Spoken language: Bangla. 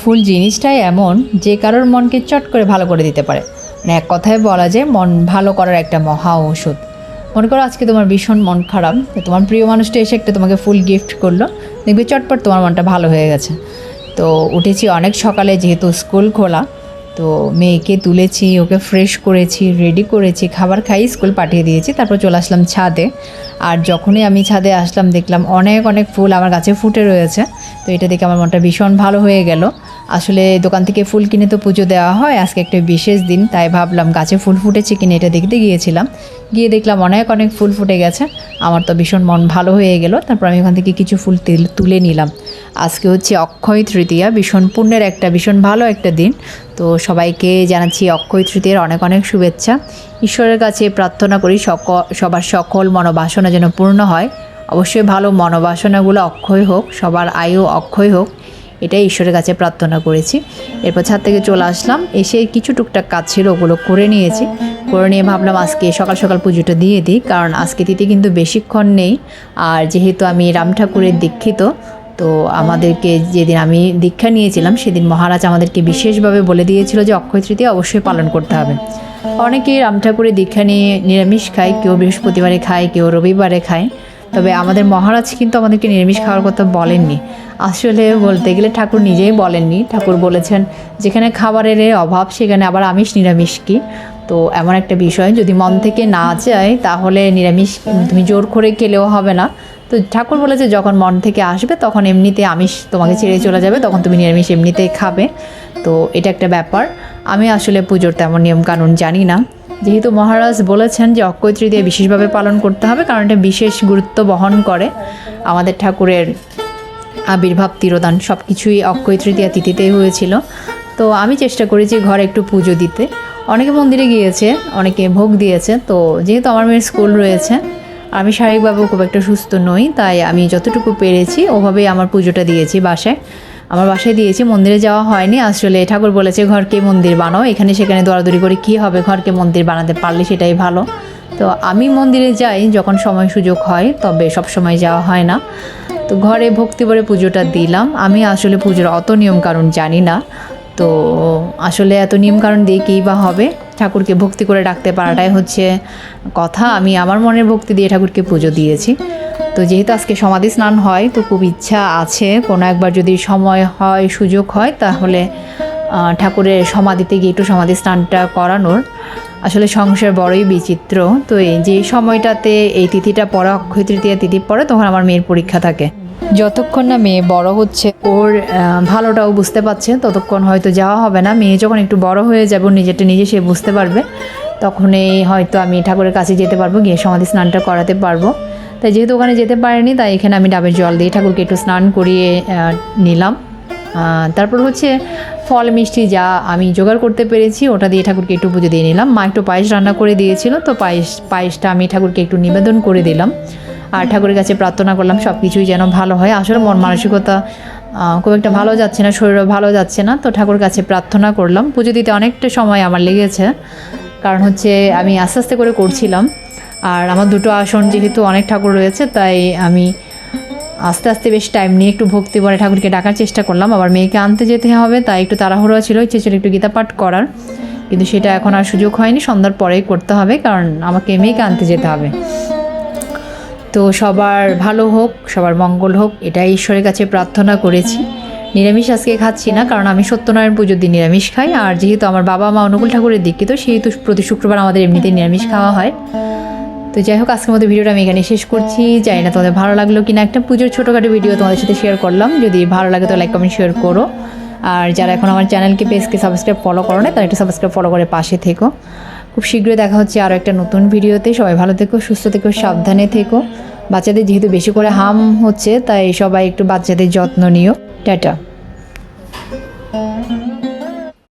ফুল জিনিসটাই এমন যে কারোর মনকে চট করে ভালো করে দিতে পারে। মানে এক কথায় বলা যায় মন ভালো করার একটা মহা ঔষধ। মনে করো আজকে তোমার ভীষণ মন খারাপ, তো তোমার প্রিয় মানুষটা এসে একটা তোমাকে ফুল গিফট করলো, দেখবে চটপট তোমার মনটা ভালো হয়ে গেছে। তো উঠেছি অনেক সকালে, যেহেতু স্কুল খোলা, তো মেয়েকে তুলেছি, ওকে ফ্রেশ করেছি, রেডি করেছি, খাবার খাই স্কুল পাঠিয়ে দিয়েছি। তারপর চলে আসলাম ছাদে। আর যখনই আমি ছাদে আসলাম দেখলাম অনেক অনেক ফুল আমার গাছে ফুটে রয়েছে। তো এটা দেখে আমার মনটা ভীষণ ভালো হয়ে গেল। আসলে দোকান থেকে ফুল কিনে তো পুজো দেওয়া হয়, আজকে একটা বিশেষ দিন, তাই ভাবলাম গাছে ফুল ফুটেছে কিনা এটা দেখতে গিয়েছিলাম। গিয়ে দেখলাম অনেক অনেক ফুল ফুটে গেছে। আমার তো ভীষণ মন ভালো হয়ে গেল। তারপর আমি ওখান থেকে কিছু ফুল তুলে নিলাম। আজকে হচ্ছে অক্ষয় তৃতীয়া, ভীষণ পুণ্যের একটা ভীষণ ভালো একটা দিন। তো সবাইকে জানাচ্ছি অক্ষয় তৃতীয়ার অনেক অনেক শুভেচ্ছা। ঈশ্বরের কাছে প্রার্থনা করি সবার সকল মনোবাসনা যেন পূর্ণ হয়। অবশ্যই ভালো মনোবাসনাগুলো অক্ষয় হোক, সবার আয়ু অক্ষয় হোক, এটাই ঈশ্বরের কাছে প্রার্থনা করেছি। এরপর ছাদ থেকে চলে আসলাম, এসে কিছু টুকটাক কাজ ছিল ওগুলো করে নিয়েছি। করে নিয়ে ভাবলাম আজকে সকাল সকাল পুজোটা দিয়ে দিই, কারণ আজকে তিথি কিন্তু বেশিক্ষণ নেই। আর যেহেতু আমি রাম ঠাকুরের দীক্ষিত, তো আমাদেরকে যেদিন আমি দীক্ষা নিয়েছিলাম সেদিন মহারাজ আমাদেরকে বিশেষভাবে বলে দিয়েছিল যে অক্ষয় তৃতীয়া অবশ্যই পালন করতে হবে। অনেকেই রাম ঠাকুরের দীক্ষা নিয়ে নিরামিষ খায়, কেউ বৃহস্পতিবারে খায়, কেউ রবিবারে খায়। তবে আমাদের মহারাজ কিন্তু আমাদেরকে নিরামিষ খাওয়ার কথা বলেননি। আসলে বলতে গেলে ঠাকুর নিজেই বলেননি। ঠাকুর বলেছেন যেখানে খাবারের অভাব সেখানে আবার আমিষ নিরামিষ কি। তো এমন একটা বিষয় যদি মন থেকে না চায় তাহলে নিরামিষ তুমি জোর করে খেলেও হবে না। তো ঠাকুর বলেছে যখন মন থেকে আসবে তখন এমনিতে আমিষ তোমাকে ছেড়ে চলে যাবে, তখন তুমি নিরামিষ এমনিতেই খাবে। তো এটা একটা ব্যাপার। আমি আসলে পুজোর তেমন নিয়মকানুন জানি না। যেহেতু মহারাজ বলেছেন যে অক্ষয় তৃতীয়া বিশেষভাবে পালন করতে হবে, কারণ এটা বিশেষ গুরুত্ব বহন করে। আমাদের ঠাকুরের আবির্ভাব তিরোধান সব কিছুই অক্ষয় তৃতীয়া তিথিতেই হয়েছিল। তো আমি চেষ্টা করেছি ঘরে একটু পুজো দিতে। অনেকে মন্দিরে গিয়েছে, অনেকে ভোগ দিয়েছে। তো যেহেতু আমার মেয়ের স্কুল রয়েছে, আমি শারীরিকভাবেও খুব একটা সুস্থ নই, তাই আমি যতটুকু পেরেছি ওভাবেই আমার পুজোটা দিয়েছি আমার বাসায় দিয়েছি। মন্দিরে যাওয়া হয়নি। আসলে ঠাকুর বলেছে ঘরকে মন্দির বানাও, এখানে সেখানে দৌড়াদৌড়ি করে কী হবে, ঘরকে মন্দির বানাতে পারলে সেটাই ভালো। তো আমি মন্দিরে যাই যখন সময় সুযোগ হয়, তবে সব সময় যাওয়া হয় না। তো ঘরে ভক্তি ভরে পুজোটা দিলাম। আমি আসলে পুজোর অত নিয়মকানুন জানি না। তো আসলে এত নিয়মকানুন দিয়ে কী বা হবে, ঠাকুরকে ভক্তি করে ডাকতে পারাটাই হচ্ছে কথা। আমি আমার মনের ভক্তি দিয়ে ঠাকুরকে পুজো দিয়েছি। তো যেহেতু আজকে সমাধি স্নান হয়, তো খুব ইচ্ছা আছে কোনো একবার যদি সময় হয় সুযোগ হয় তাহলে ঠাকুরের সমাধিতে গিয়ে একটু সমাধি স্নানটা করানোর। আসলে সংসার বড়ই বিচিত্র। তো এই যে সময়টাতে এই তিথিটা পরে, অক্ষয় তৃতীয়া তিথি পরে, তখন আমার মেয়ের পরীক্ষা থাকে। যতক্ষণ না মেয়ে বড় হচ্ছে, ওর ভালোটাও বুঝতে পারছে, ততক্ষণ হয়তো যাওয়া হবে না। মেয়ে যখন একটু বড় হয়ে যাবে, ওর নিজেরটা নিজে সে বুঝতে পারবে, তখনই হয়তো আমি ঠাকুরের কাছে যেতে পারবো, গিয়ে সমাধি স্নানটা করাতে পারবো। তাই যেহেতু ওখানে যেতে পারিনি, তাই এখানে আমি ডাবের জল দিয়ে ঠাকুরকে একটু স্নান করিয়ে নিলাম। তারপর হচ্ছে ফল মিষ্টি যা আমি জোগাড় করতে পেরেছি ওটা দিয়ে ঠাকুরকে একটু পুজো দিয়ে নিলাম। মা একটু পায়েস রান্না করে দিয়েছিল, তো পায়েসটা আমি ঠাকুরকে একটু নিবেদন করে দিলাম। আর ঠাকুরের কাছে প্রার্থনা করলাম সব কিছুই যেন ভালো হয়। আসলে মন মানসিকতা খুব একটা ভালো যাচ্ছে না, শরীরও ভালো যাচ্ছে না। তো ঠাকুরের কাছে প্রার্থনা করলাম। পুজো দিতে অনেকটা সময় আমার লেগেছে, কারণ হচ্ছে আমি আস্তে আস্তে করে করছিলাম। আর আমার দুটো আসন যেহেতু অনেক ঠাকুর রয়েছে, তাই আমি আস্তে আস্তে বেশ টাইম নিয়ে একটু ভক্তি করে ঠাকুরকে ডাকার চেষ্টা করলাম। আবার মেয়েকে আনতে যেতে হবে, তাই একটু তাড়াহুড়ো ছিল, ইচ্ছে ছিল একটু গীতা পাঠ করার, কিন্তু সেটা এখন আর সুযোগ হয়নি। সন্ধ্যার পরেই করতে হবে, কারণ আমাকে মেয়েকে আনতে যেতে হবে। তো সবার ভালো হোক, সবার মঙ্গল হোক, এটাই ঈশ্বরের কাছে প্রার্থনা করেছি। নিরামিষ আজকে খাচ্ছি না, কারণ আমি সত্যনারায়ণ পুজোর দিন নিরামিষ খাই। আর যেহেতু আমার বাবা মা অনুকূল ঠাকুরের দীক্ষিত, সেহেতু প্রতি শুক্রবার আমাদের এমনিতেই নিরামিষ খাওয়া হয়। তো যাই হোক, আজকের মতো ভিডিওটা আমি এখানে শেষ করছি। জানি না তোমাদের ভালো লাগলো কিনা, একটা পুজোর ছোটোখাটো ভিডিও তোমাদের সাথে শেয়ার করলাম। যদি ভালো লাগে তো লাইক কমেন্ট শেয়ার করো। আর যারা এখন আমার চ্যানেলকে পেজকে সাবস্ক্রাইব ফলো করো না, তারা একটু সাবস্ক্রাইব ফলো করে পাশে থেকো। খুব শীঘ্রই দেখা হচ্ছে আরও একটা নতুন ভিডিওতে। সবাই ভালো থেকো, সুস্থ থেকো, সাবধানে থেকো। বাচ্চাদের যেহেতু বেশি করে হাম হচ্ছে, তাই সবাই একটু বাচ্চাদের যত্ন নিও। টাটা।